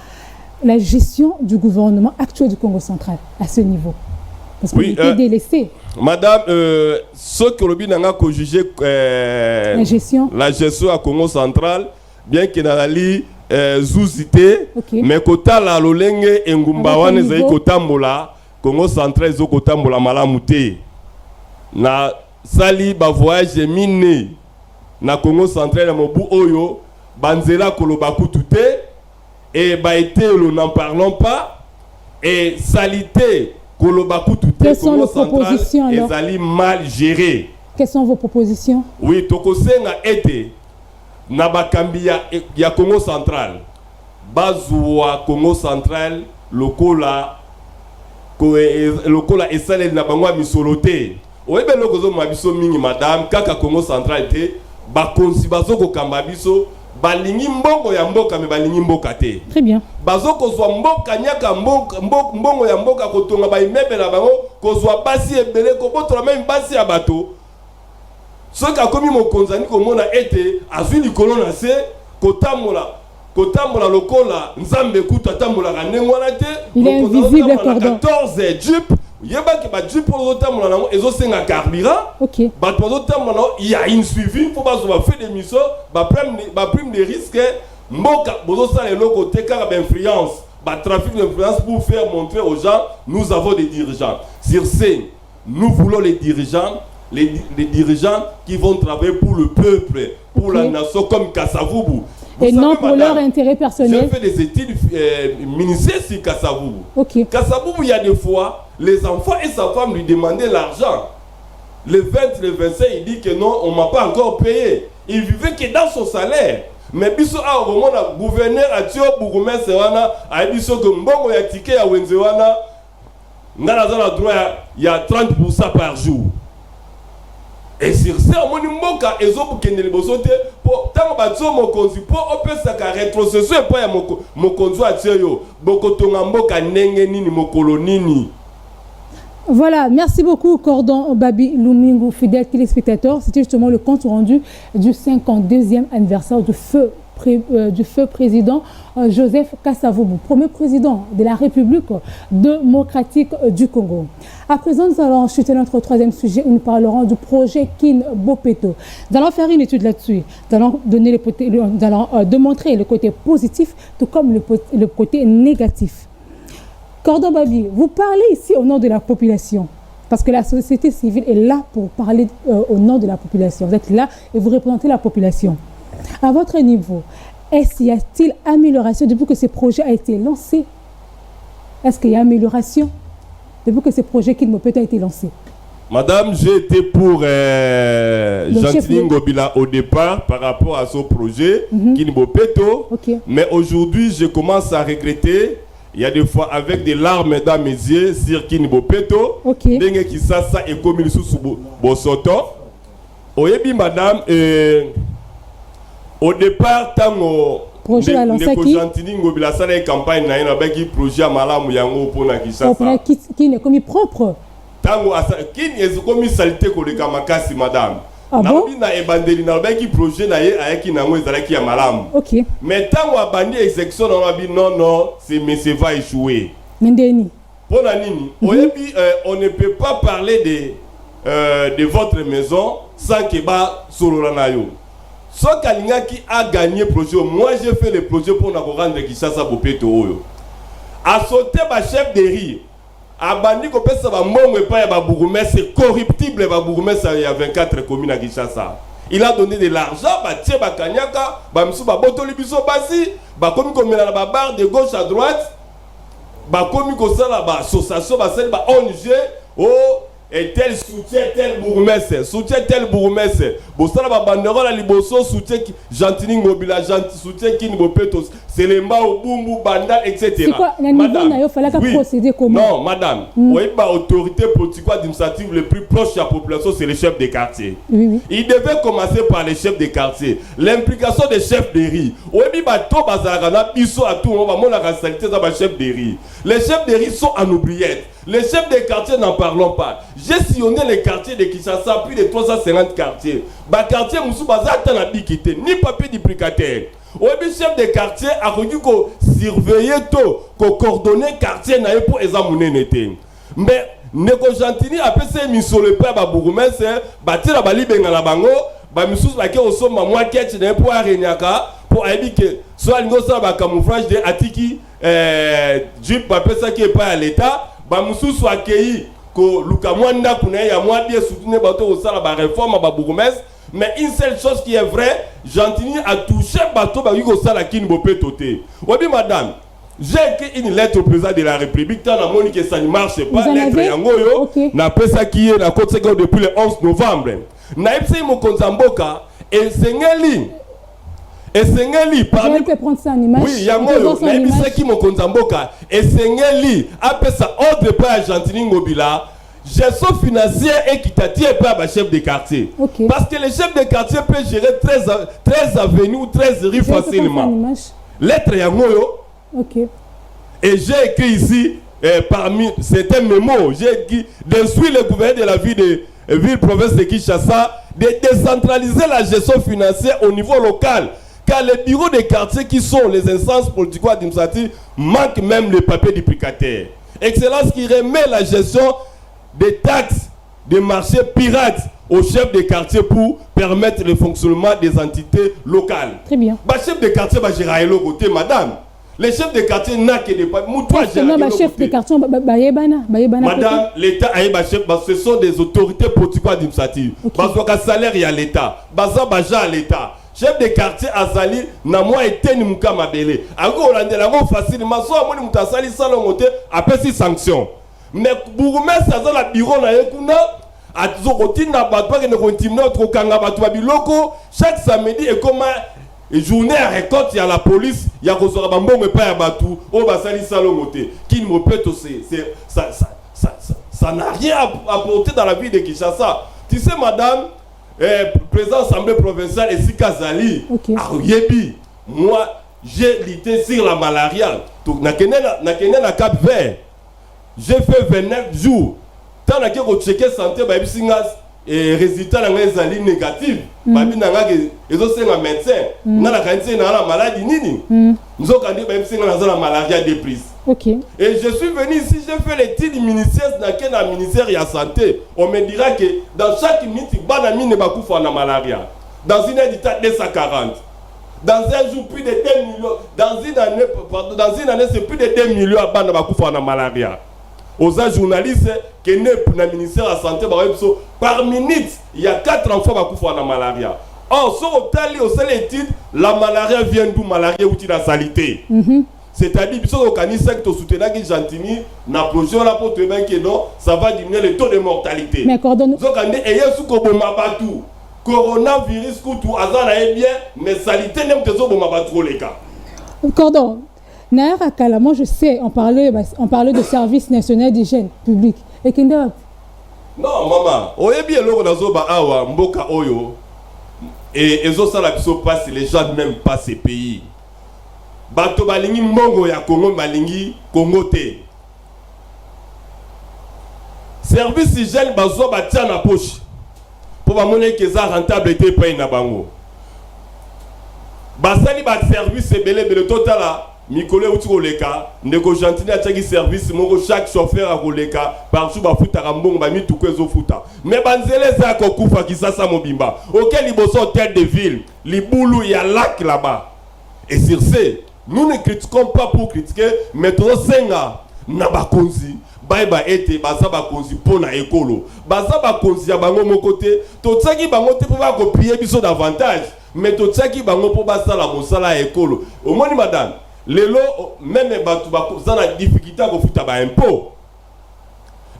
la gestion du gouvernement actuel du Congo central à ce niveau? Parce qu'il était délaissé. Madame, ce que le n'a pas jugé la gestion à Congo central, bien qu'il n'a pas zouzité, mais kota la lolenge engumbawane zai kotambola, Congo central zo kotambola malamute. Na sali ba voyage miné na Congo central na mobu oyo, banzela kolobaku tuté, et ba été n'en parlons pas, et salité. Quelles sont vos propositions alors? Mal géré. Quelles sont vos propositions? Oui, tokosenga été na bakambi ya Congo central. Bazwa Congo central lokola esale na bangwa misolote. Oyebe lokozo mabiso mingi madame kaka Congo central te ba konsi bazoko kamba biso balingi mbongo ya mboka me balingi mboka te. Très bien. Bazoko zwa mboka nyaka mbongo ya mboka kotonga ba immeuble na bango kozwa basi ebele ko botola même basi ya bato. Soka komi mokonzani komona ete azwi likolo na se kotambola lokola nzambe kuta tambola kanengwana te. Il est invisible cordon. 14 jeep yeba ki ba jeep pour otambola nango ezosenga carburant. OK. Ba otambola il y a une suivi faut pas faire des missions ba prime de risque mboka bozo sala eloko te kaka ba influence ba trafic d'influence pour faire montrer aux gens nous avons des dirigeants. Sur ce, nous voulons les dirigeants qui vont travailler pour le peuple, pour la nation comme Kasavubu. Et non pour leur intérêt personnel. J'ai fait des études ministérielles sur Kasavubu. OK. Kasavubu, il y a des fois, les enfants et sa femme lui demandaient l'argent. Le 20, le 25, il dit que non, on ne m'a pas encore payé. Il vivait que dans son salaire. Mais biso a au moment où le gouverneur a tué le bourgmestre a dit que mbongo ya ticket ya wenzewana ngana droit il y a 30% par jour. Et sur ça, mon mboka ezobukende libosote pour tant batso mokonzi pour opesa ka rétrocession et pas ya mokonzi atio bokotonga mboka ndenge nini mokolo nini. Voilà, merci beaucoup Cordon Babi Lumingu, fidèle téléspectateur. C'était justement le compte rendu du 52e anniversaire du feu président Joseph Kasavubu, premier président de la République démocratique du Congo. À présent, nous allons chuter notre troisième sujet où nous parlerons du projet Kin Bopeto. Nous allons faire une étude là-dessus. Nous allons démontrer le côté positif tout comme le côté négatif. Cordon Babi, vous parlez ici au nom de la population, parce que la société civile est là pour parler au nom de la population. Vous êtes là et vous représentez la population. À votre niveau, y a-t-il amélioration depuis que ce projet a été lancé? Est-ce qu'il y a amélioration depuis que ce projet Kin Bopeto a été lancé? Madame, j'ai été pour Gentili Ngobila au départ par rapport à ce projet Kin Bopeto. Okay. Mais aujourd'hui, je commence à regretter. Il y a des fois avec des larmes dans mes yeux sur Kin Bopeto. Dengue qui ça et comme il sous bosoto. Oyebi madame au départ tango projet à lancer qui Gentili Ngobila ça la campagne na ina baki projet malamu yango pona Kinshasa. Qui est comme propre. Tango Kin est comme saleté ko le kamakasi madame. Ah bon? Na ebandeli na baki projet na ye ayaki nango ezalaki ya malamu. OK. Mais tango abandi exécution na bi non, c'est monsieur va échouer. Mendeni. Pona nini? Oyebi on ne peut pas parler de de votre maison sans que ba solola na yo. Ce Kalinga qui a gagné le projet, moi j'ai fait le projet pour nous rendre Kinshasa Bopeto Oyo. A sauté ma chef de riz. A bandi ko pesa ba mongo pa ya ba bourgmestre, c'est corruptible ba bourgmestre il y a 24 communes à Kinshasa. Il a donné de l'argent, ba tie ba kanyaka, ba misu ba botoli biso basi, ba komi ko mela ba barre de gauche à droite, ba komi ko sala ba association ba sali ba ONG, oh et tel soutien tel bourgmestre, soutien tel bourgmestre. Bon ça la banderole à liboso soutien Gentini Mobila, soutien Kini Bopetos, c'est les mbao bumbu banda etc. C'est quoi madame? Il fallait procéder comment? Non madame, oui bah autorité politique administrative le plus proche de la population c'est les chefs de quartier. Oui. Il devait commencer par les chefs de quartier. L'implication des chefs de riz. Oui bah to bazarana biso à tout moment mon la saleté ça va chef de riz. Les chefs de riz sont en oubliettes. Les chefs de quartier n'en parlons pas. J'ai sillonné les quartiers de Kinshasa, plus de 350 quartiers. Bah quartier Moussou Baza n'a bikité, ni papier d'iplicataire. Oui, chef de quartier a reçu qu'on surveiller tout, qu'on coordonner quartier naïe pour examiner n'était. Mais Neko Gentini a fait mis sur le père ba bourgmestre, bâtir la bali bengala bango, ba misous la ke oso mamwa ketch ne pour arenyaka pour aider que soit l'ingo ça ba camouflage de atiki jupe ba pesa qui est pas à l'état. Ba musu so accueilli ko luka mwanda kuna ya mwa bien soutenir bato au sala ba réforme ba bourgmestre mais une seule chose qui est vraie Gentini a touché bato ba ko sala kin bopeto te. Obi madame, j'ai écrit une lettre au président de la République tant la moni que ça ne marche pas lettre yangoyo na pesa qui est na côte seconde depuis le 11 novembre. Na epse mo konzamboka et sengeli et Sengeli parmi peut prendre ça en image. Oui, yangoyo mais c'est qui mon konzamboka et Sengeli après ça ordre pas Gentini Ngobila gestion financière équitative pas ba chef de quartier. Parce que les chefs de quartier peuvent gérer 13 avenues ou 13 rues facilement. Lettre yangoyo. Et j'ai écrit ici parmi certains mémos, j'ai écrit d'instruire le gouverneur de la ville province de Kinshasa de décentraliser la gestion financière au niveau local. Car les bureaux des quartiers qui sont les instances politico-administratives manquent même le papier duplicataire. Excellence qui remet la gestion des taxes des marchés pirates aux chefs de quartier pour permettre le fonctionnement des entités locales. Très bien. Bah, chef de quartier, bah, gérer le côté, madame. Les chefs de quartier n'ont que des papiers. Chef de quartier, madame, l'État a chef, ce sont des autorités politico-administratives. Parce qu'un salaire, il y a l'État. Baza baja à l'État. Chef de quartier Azali na moi été ni muka mabele ango olandela ngo facilement so amoni mutasali salon ngote apesi sanction mais bourgmestre azala bureau na yekuna atizo kotina bato ke ne kontimna trop kanga bato babiloko chaque samedi et comme journée à récolte il y a la police il y a kozora bambongo pa ya batu o basali salon ngote qui me peut c'est ça n'a rien apporté dans la vie de Kinshasa. Tu sais madame président assemblée provinciale et Sikazali moi j'ai lutté sur la malaria na na Cap Vert j'ai fait 29 jours tant que ko checker santé ba bisinga et résultat na ngezali négatif ba binanga ke ezo senga médecin na la kanti na la maladie nini nzo kandi ba bisinga na la malaria de prise. Et je suis venu ici, j'ai fait l'étude du ministère de la ministère de la santé. On me dira que dans chaque minute, banami ne va pas la malaria. Dans une année, 240. Dans un jour, plus de 2 millions. Dans une année, c'est plus de 2 millions à bana va la malaria. Aux journalistes qui sont dans le ministère de la santé, par minute, il y a 4 enfants qui vont la malaria. Or, sur au étude, la malaria vient d'où malaria ou de la saleté. C'est-à-dire que si on soutient Gentini, na projet la pour que non, ça va diminuer le taux de mortalité. Mais coordonne. Donc on est ayé sous Kobomabatu. Coronavirus tout azana est bien, mais salité n'aime que ça Bomabatu les cas. Cordon. Naira Kala, moi je sais, on parlait de service national d'hygiène publique. Et Kenda. Non maman, oye bien l'eau dans Zoba Awa, Mboka Oyo. Et ezo ça la biso passe, les gens n'aiment pas ces pays. Bato balingi mbongo ya Congo balingi Congo te. Service hygiène bazo batia na poche. Pour ba monnaie que ça rentabilité pa na bango. Basali ba service belé le total mikolo uti koleka ndeko gentini ataki service moko chaque chauffeur akoleka par jour bafuta mbongo ba mituko ezofuta mais banzele za kokufa kisasa mobimba auquel liboso tête de ville libulu ya lac là-bas et sur ce nous ne critiquons pas pour critiquer mais to senga na bakonzi baiba ete baza bakonzi pona ekolo baza bakonzi ya bango mokote to tsaki bango te pour ba copier biso davantage mais to tsaki bango pour basala mosala ekolo omoni madame lelo même batu baza na difficulté à kofuta ba impôt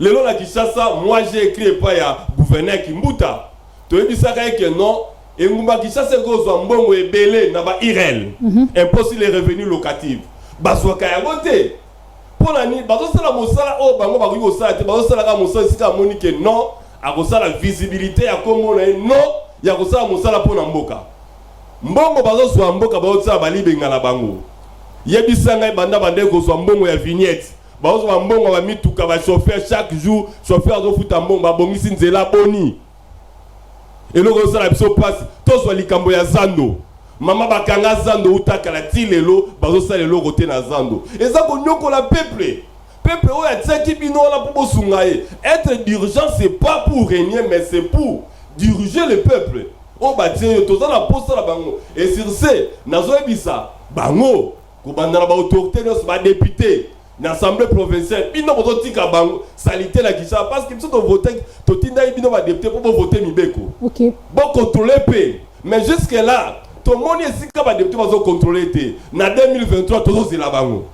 lelo na Kinshasa moi j'ai écrit pas ya gouverneur Kimbuta to ebisaka que non engumba Kinshasa kozwa mbongo ebele na ba IRL impôt sur les revenus locatifs bazwaka ya bote pour la nuit bazo sala mosala o bango bakoki kosala te bazo sala ka mosala sika moni que non a kosala visibilité ya kombo na non ya kosala mosala pona mboka mbongo bazo swa mboka bazo sala balibenga na bango yebisanga banda bande kozwa mbongo ya vignette bazo swa mbongo ba mituka ba chauffeur chaque jour chauffeur zo futa mbongo ba bongisi nzela boni eloko sala biso passe to swa likambo ya zando mama bakanga zando utakala ti lelo bazo sala eloko te na zando eza konyokola peuple oyo atiaki bino wana po bosunga ye être d'urgence c'est pas pour régner mais c'est pour diriger le peuple o batie yo toza na posa la bango et sur ce nazoyebisa bango kobanda na baautorité nyonso badéputé na assemblée provinciale bino bozotika bango salité na Kinshasa parce que biso tovote totindaki bino badéputé mpo bovote mibeko bocontrôle mpe mais jusque là tomoni esika badéputé bazocontrôle te na 2023 tozozela bango.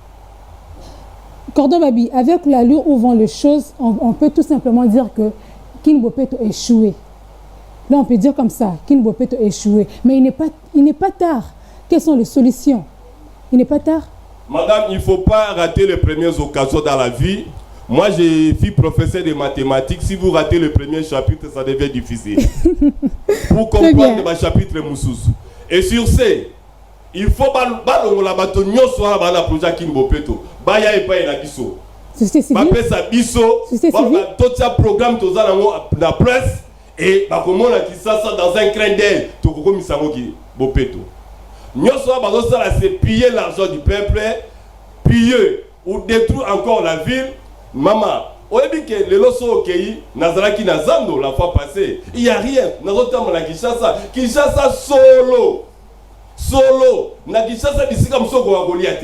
Cordon Babi, avec l'allure où vont les choses, on peut tout simplement dire que King Bopeto a échoué. Là, on peut dire comme ça, King Bopeto a échoué. Mais il n'est pas tard. Quelles sont les solutions? Il n'est pas tard. Madame, il ne faut pas rater les premières occasions dans la vie. Moi, je suis professeur de mathématiques. Si vous ratez le premier chapitre, ça devient difficile. Pour comprendre le chapitre Moussous. Et sur ce, il faut que la bâtonnière soit dans la projet King Bopeto. Baya et pas na biso. C'est civil. Sa biso. C'est tout ça programme tout ça dans la presse et ba comment la Kinshasa dans un clin d'œil to ko misango ki Bopeto. Nyoso ba zo sala c'est piller l'argent du peuple, piller ou détruire encore la ville. Maman, oyebi que le loso okei nazalaki na zando la fois passée. Il y a rien. Nazo tamo la Kinshasa. Kinshasa solo. Na Kinshasa bisika msoko wa Goliath.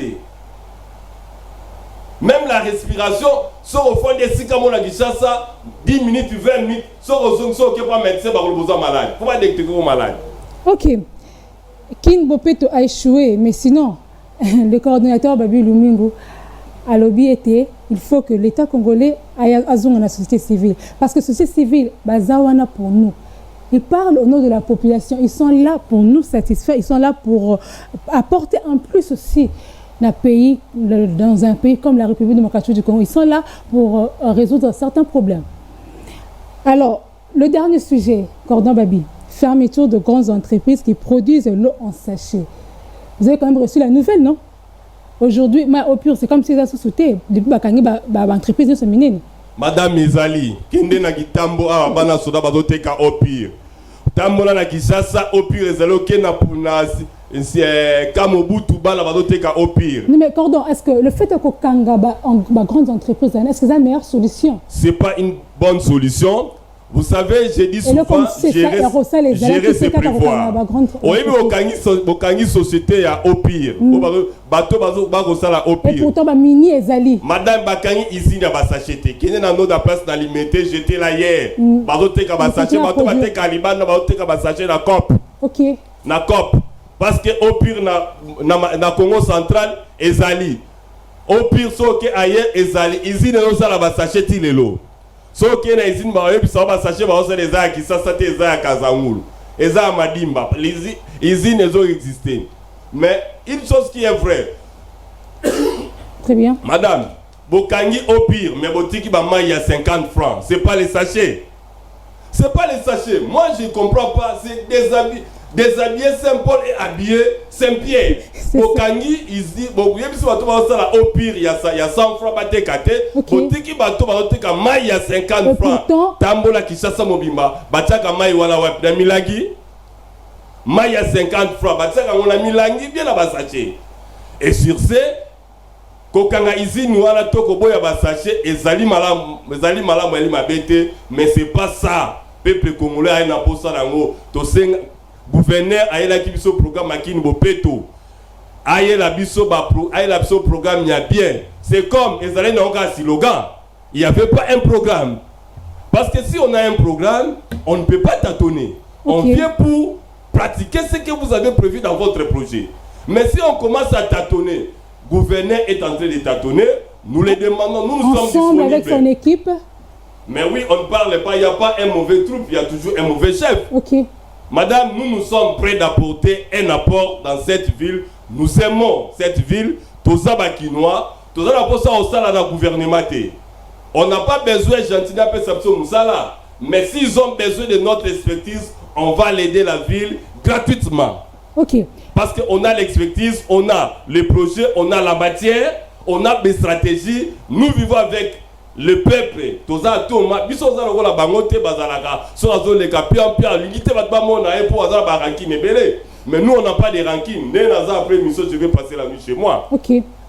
Même la respiration, sur au fond des Sikamo la Kinshasa, 10 minutes, 20 minutes, sur au zone, sur au médecin, par le besoin malade. Comment détecter vos malades? Ok. King Bopeto a échoué, mais sinon, le coordonnateur Babi Lumingo a lobby été, il faut que l'État congolais aille à la société civile. Parce que la société civile, bazawana pour nous. Ils parlent au nom de la population. Ils sont là pour nous satisfaire. Ils sont là pour apporter en plus aussi. Dans un pays comme la République démocratique du Congo, ils sont là pour résoudre certains problèmes. Alors, le dernier sujet, Cordon Babi, fermeture de grandes entreprises qui produisent l'eau en sachet. Vous avez quand même reçu la nouvelle, non? Aujourd'hui, au pur, c'est comme si ça se sautait. Depuis l'entreprise de ce minine. Madame Izali, kende na kitambo awa bana soda bazoteka au pire. Tambola na Kinshasa au pire ezalo kena puna Kamobutu bala bazoteka au pire. Mais Cordon, est-ce que le fait que Kanga grandes entreprises, est-ce que c'est la meilleure solution? C'est pas une bonne solution. Vous savez, j'ai dit souvent, gérer c'est prévoir. Oui, mais au société à au pire. Bateau bazo sala au pire. Et pourtant ba mini ezali. Madame Bakangi usine ba sachete. Kene na no da place d'alimenter, j'étais là hier. Bazo teka ba sachet, bateau ba teka libana, bazo teka ba sachet na COP. OK. Na COP. Parce que au pire na Congo central ezali. Au pire so que ailleurs ezali, usine no sala ba sachet tilelo. So que na usine ba yebisa ba sachet ba osala eza ki sasa te eza Kazangulu. Eza Madimba. Les usines elles ont existé. Mais une chose qui est vraie. Très bien. Madame, Bokangi au pire, mais Botiki Bama il y a 50 francs. C'est pas les sachets. C'est pas les sachets. Moi je comprends pas. C'est déshabillé Saint-Paul et habillé Saint-Pierre. Bokangi, il se dit, bon, au pire, il y a 100 francs, Botiki Bato, il y a 50 francs. Tambola Kishasa Mobimba, Bataka Mai Wala Wap, Milagi. Maya 50 francs, on a mis l'anguille bien à Bassaché. Et sur ce, kokanga izini wana toko boya ba sachet ezali malam eli mabete, mais c'est pas ça. Peuple congolais a na posa nango to senga gouverneur ayela ki biso programme makini bopeto. Ayela biso programme ya bien. C'est comme ezali na onka slogan. Il n'y avait pas un programme. Parce que si on a un programme, on ne peut pas tâtonner. On vient pour pratiquer ce que vous avez prévu dans votre projet. Mais si on commence à tâtonner, le gouverneur est en train de tâtonner, nous les demandons, nous sommes disponibles. Avec son équipe. Mais oui, on ne parle pas, il n'y a pas un mauvais troupe, il y a toujours un mauvais chef. Madame, nous sommes prêts d'apporter un apport dans cette ville. Nous aimons cette ville. Toza Bakinois, Toza la posa au sala dans le gouvernement. On n'a pas besoin de Gentina Pesapso Moussala, mais s'ils ont besoin de notre expertise, on va l'aider la ville gratuitement. Parce qu'on a l'expertise, on a les projets, on a la matière, on a des stratégies. Nous vivons avec le peuple. Toza Toma, bisoza la bangote bazalaka, sur la zone de Capian, Pierre, l'unité va pas mon aïe pour hasard baranki nebele. Mais nous on n'a pas de rancune. Dès après mission, je vais passer la nuit chez moi.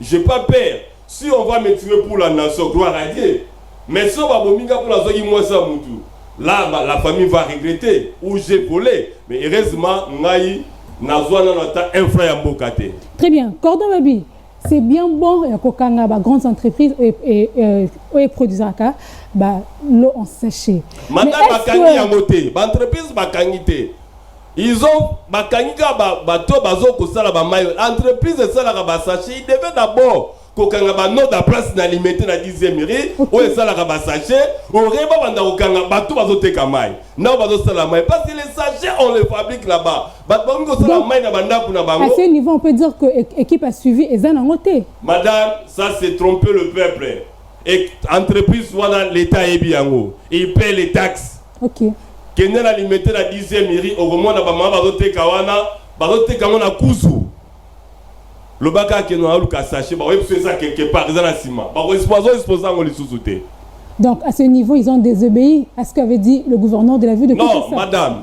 J'ai pas peur. Si on va me tuer pour la nation, gloire à Dieu. Mais si on va bominga pour la zone moi ça moutou. Là, la famille va regretter où j'ai volé. Mais heureusement, Naï, Nazwana nota un frère Mbokate. Très bien. Cordon Babi, c'est bien bon et kokanga ba grandes entreprises et produisaka ba l'eau en sachet. Madame Bakangi Yangote, ba entreprise Bakangite. Ils ont Bakangika bato bazo ko sala ba mayo. Entreprise sala ba sachet, il devait d'abord kokanga ba no da place na limité na 10e mairie o esala ka ba sachet o reba banda kokanga bato bazo teka mai na bazo sala mai parce que les sachets on les fabrique là-bas bato ko sala mai na banda kuna bango. À ce niveau on peut dire que l'équipe a suivi et ça n'a ngoté. Madame, ça c'est tromper le peuple. Et entreprise wana l'état ebi yango, il paie les taxes. Kenya na limité na 10e mairie au moment na ba mama bazo teka wana kuzu. Le baka qui nous a lu sachet, bah oui, c'est ça quelque part, ils ont la ciment. Bah oui, c'est donc à ce niveau, ils ont désobéi à ce qu'avait dit le gouverneur de la ville de Kinshasa. Non, madame,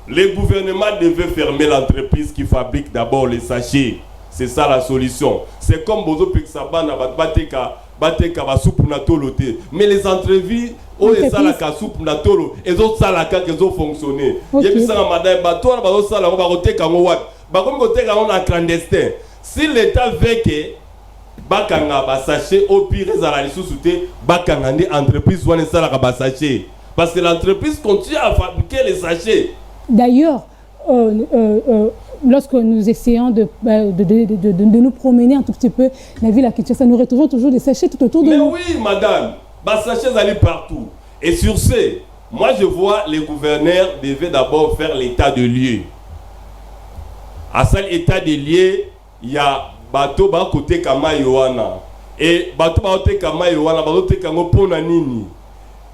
le gouvernement devait fermer l'entreprise qui fabrique d'abord les sachets. C'est ça la solution. C'est comme Bozo Pixabana, Bateka, Basoup Natolote. Mais les entreprises, oh, et ça la soupe Natolo, et autres salaka qui ont fonctionné. Il y a plus ça, madame, Bato, Bato, Salamo, Baroteka, Mouat. Comme on a clandestin, si l'État veut que Bakanga ba sachet au pire à la sous-souté, Bakanga des entreprises ou ça la ba sachet parce que l'entreprise continue à fabriquer les sachets. D'ailleurs, lorsque nous essayons de nous promener un tout petit peu la ville à Kinshasa, nous retrouvons toujours des sachets tout autour de nous. Mais oui, madame, ba sachets allaient partout. Et sur ce, moi je vois les gouverneurs devaient d'abord faire l'état de lieu. À cet état des lieux, il y a bateau ba côté kama yoana et bateau ba côté kama yoana bateau te kango pona nini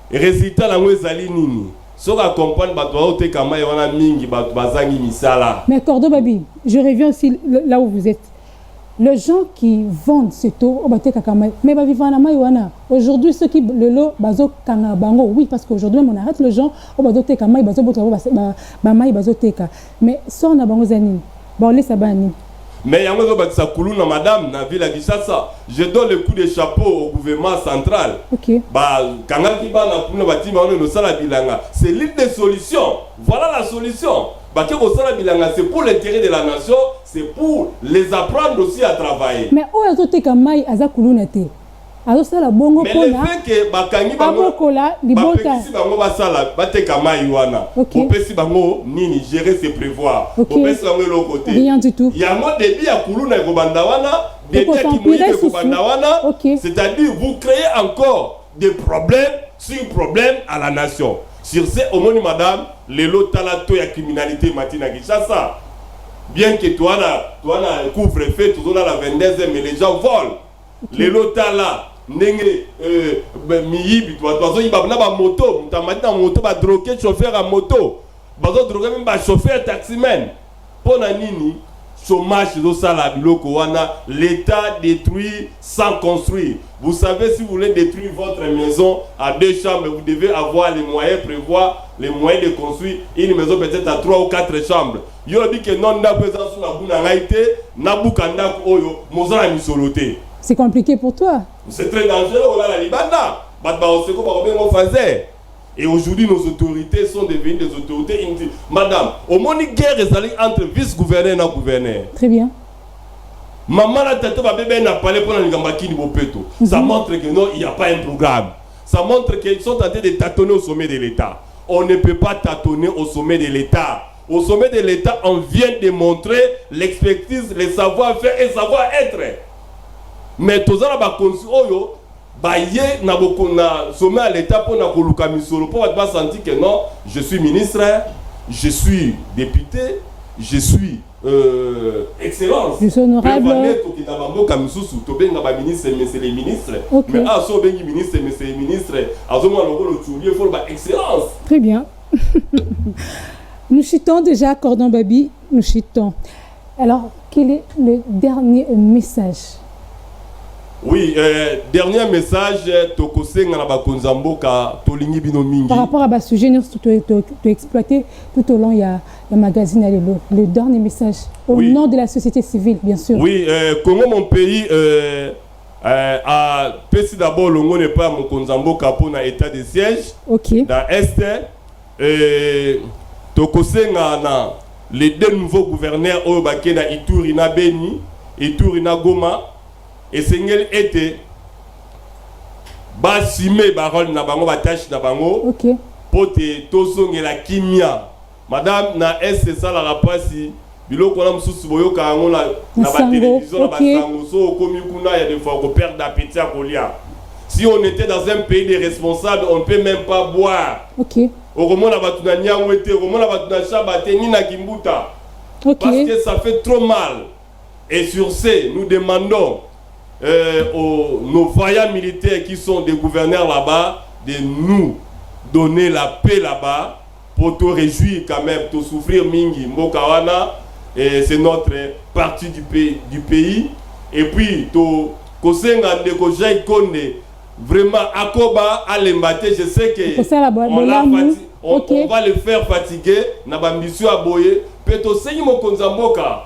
résultat la ezali nini so ka comprendre bateau ba côté kama yoana mingi bateau bazangi misala. Mais Cordon Babi, je reviens aussi là où vous êtes. Les gens qui vendent ce taux au bateau kama mais ba vivant na yoana aujourd'hui ceux qui le lot bazo kanga bango oui parce qu'aujourd'hui on arrête les gens au bateau te kama bazo ba mai bazo teka mais so na bango zanini. Bon, laisse bani. Mais il y a un madame, na ville à Kinshasa. Je donne le coup de chapeau au gouvernement central. C'est l'une des solutions. Voilà la solution. C'est pour l'intérêt de la nation, c'est pour les apprendre aussi à travailler. Mais où est-ce que Kamai Azakulunete? Alors ça la bongo mais le fait que bakangi bango bapekisi bango basala bateka mai wana opesi bango nini gérer c'est prévoir opesi bango le côté rien du tout il y a un débit à kuluna ko banda wana débit à kimouye ko banda wana c'est-à-dire vous créez encore des problèmes sur problème à la nation sur ce au moni madame les lotalato ya criminalité matina Kinshasa bien que toi na couvre-feu toujours dans la 22e mais les gens volent les lotala nenge miyibi bazo yiba na ba moto mutamati na moto ba droguer chauffeur à moto bazo droguer même ba chauffeur taximan pona nini chômage do sala biloko wana l'état détruit sans construire. Vous savez si vous voulez détruire votre maison à 2 chambres vous devez avoir les moyens prévoir les moyens de construire une maison peut-être à 3 ou 4 chambres. Yo dit que non na présence na buna ngaité na bukanda oyo mozala misoloté. C'est compliqué pour toi. C'est très dangereux on a la libanda. Bat ba oseko ba bengo fazer. Et aujourd'hui nos autorités sont devenues des autorités indignes. Madame, au moni guerre ezali entre vice-gouverneur na gouverneur. Très bien. Maman la tête va bébé n'a pas les pour la qui bopeto. Ça montre que non, il n'y a pas un programme. Ça montre qu'ils sont en train de tâtonner au sommet de l'État. On ne peut pas tâtonner au sommet de l'État. Au sommet de l'État, on vient de montrer l'expertise, le savoir-faire et le savoir-être. Mais tous les gens qui na sommet à l'État pour na koluka misolo pour pas sentir que non, je suis ministre, je suis député, je suis excellence. Je suis honorable. Okay. Mais à ce ministre, mais c'est ministre, à ce moment il faut excellence. Très bien. Nous chutons déjà, Cordon Babi, nous chutons. Alors, quel est le dernier message? Oui, dernier message, par rapport à ce sujet, nous tu exploité tout au long, il y a le magazine le dernier message, au nom de la société civile, bien sûr. Oui, comment mon pays a péci d'abord le monde n'est pas mon Konzambo pour un état de siège. Ok. Dans l'Est, les deux nouveaux gouverneurs, Obakena, Ituri, na Beni, Ituri, na Goma. Et Seigneur était basimé barol na bango batache na bango OK pote tozonge la kimia madame na c'est ça la rapasi biloko na mususu boyoka yango na ba télévision na basango so komi kuna ya des fois ko perdre d'appétit à kolia. Si on était dans un pays de responsables, on ne peut même pas boire. OK Oromo na batuna nyangwete, oromo na batuna chabate ni na kimbuta. OK Parce que ça fait trop mal. Et sur ce, nous demandons nos vaillants militaires qui sont des gouverneurs là-bas de nous donner la paix là-bas pour te réjouir quand même, te souffrir mingi Mbokawana, et c'est notre partie du pays. Et puis to kosenga ndeko Jai Konde vraiment akoba alembate, je sais que on va le faire fatiguer na bambisio aboye pe to sengi mokonza mboka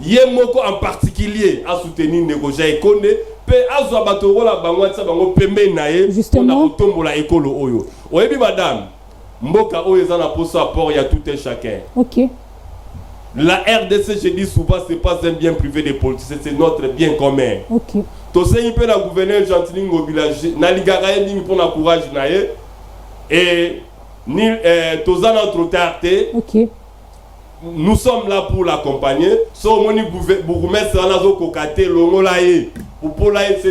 Yemoko en particulier à soutenir Negoja et Konde, pe azwa batorola bango tsa bango pembe nae pour na kotombola ekolo oyo. Oyebi madame, mboka oyo za na poso apport ya tout un chacun. OK. La RDC, je dis souvent, c'est pas un bien privé des politiciens, c'est notre bien commun. OK. To se yipe na gouverneur Gentili Ngobila na ligara ndingi pour na courage nae et ni toza notre tarte. OK. Nous sommes là pour l'accompagner. C'est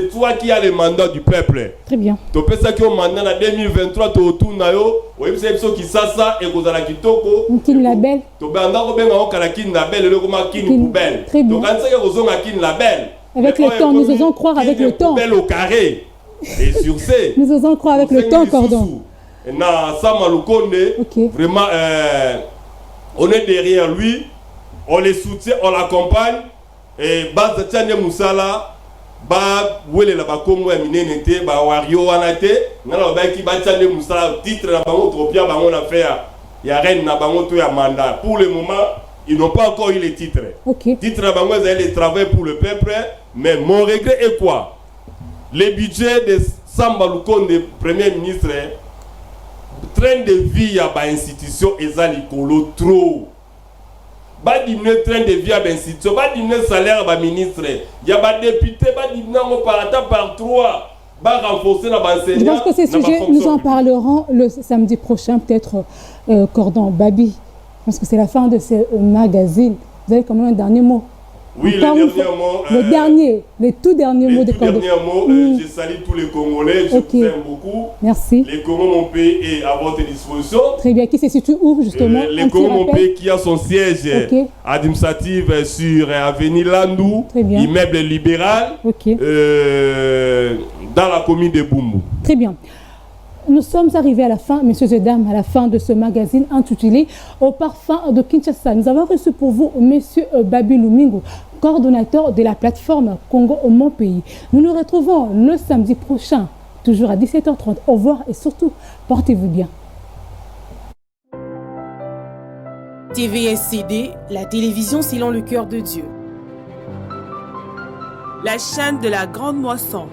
toi qui as le mandat du peuple. Très bien. Tu peux ça qui au mandat en 2023, tu retournes là, oui, c'est ça qui ça et que la kitoko. Kin label. Tu peux andar bien en kin label, le comment kin poubelle. Très bien. Donc quand ça que vous avez kin label. Avec le temps, nous osons croire avec le temps. Poubelle au carré. Et sur ce. Nous osons croire avec le temps, Cordon. Na Samalukonde. Vraiment. On est derrière lui, on les soutient, on l'accompagne. Et base Tchane Moussala, ba wele la bakomo ya minenete, ba wario wanate, nana ba ki ba Tchane Moussala titre na bango tropia bango na faire ya reine na bango to ya mandat. Pour le moment, ils n'ont pas encore eu les titres. OK. Titre na bango ils travaillent pour le peuple, mais mon regret est quoi? Le budget de Samba Lukonde, premier ministre, train de vie à ba institution ezalikolo trop. Ba diminuer train de vie à ba institution, ba diminuer salaire à ba ministre. Ya ba député, ba diminuer par 3. Ba renforcer la ba enseignant. Je pense que ces sujets, nous en parlerons le samedi prochain, peut-être Cordon Babi. Je pense que c'est la fin de ce magazine. Vous avez quand même un dernier mot. Oui, encore le dernier mot. Le tout dernier mot de Cordon. Le dernier mot, je salue tous les Congolais, je vous aime beaucoup. Merci. Les Congos, mon pays est à votre disposition. Très bien, qui se situe où justement? Les Congos, mon pays qui a son siège administratif sur Avenue Landou, immeuble libéral, dans la commune de Boumou. Très bien. Nous sommes arrivés à la fin, messieurs et dames, à la fin de ce magazine intitulé Au parfum de Kinshasa. Nous avons reçu pour vous monsieur Babi Lumingo, coordonnateur de la plateforme Congo Mon Pays. Nous nous retrouvons le samedi prochain, toujours à 17h30. Au revoir et surtout, portez-vous bien. TVSCD, la télévision selon le cœur de Dieu. La chaîne de la grande moisson.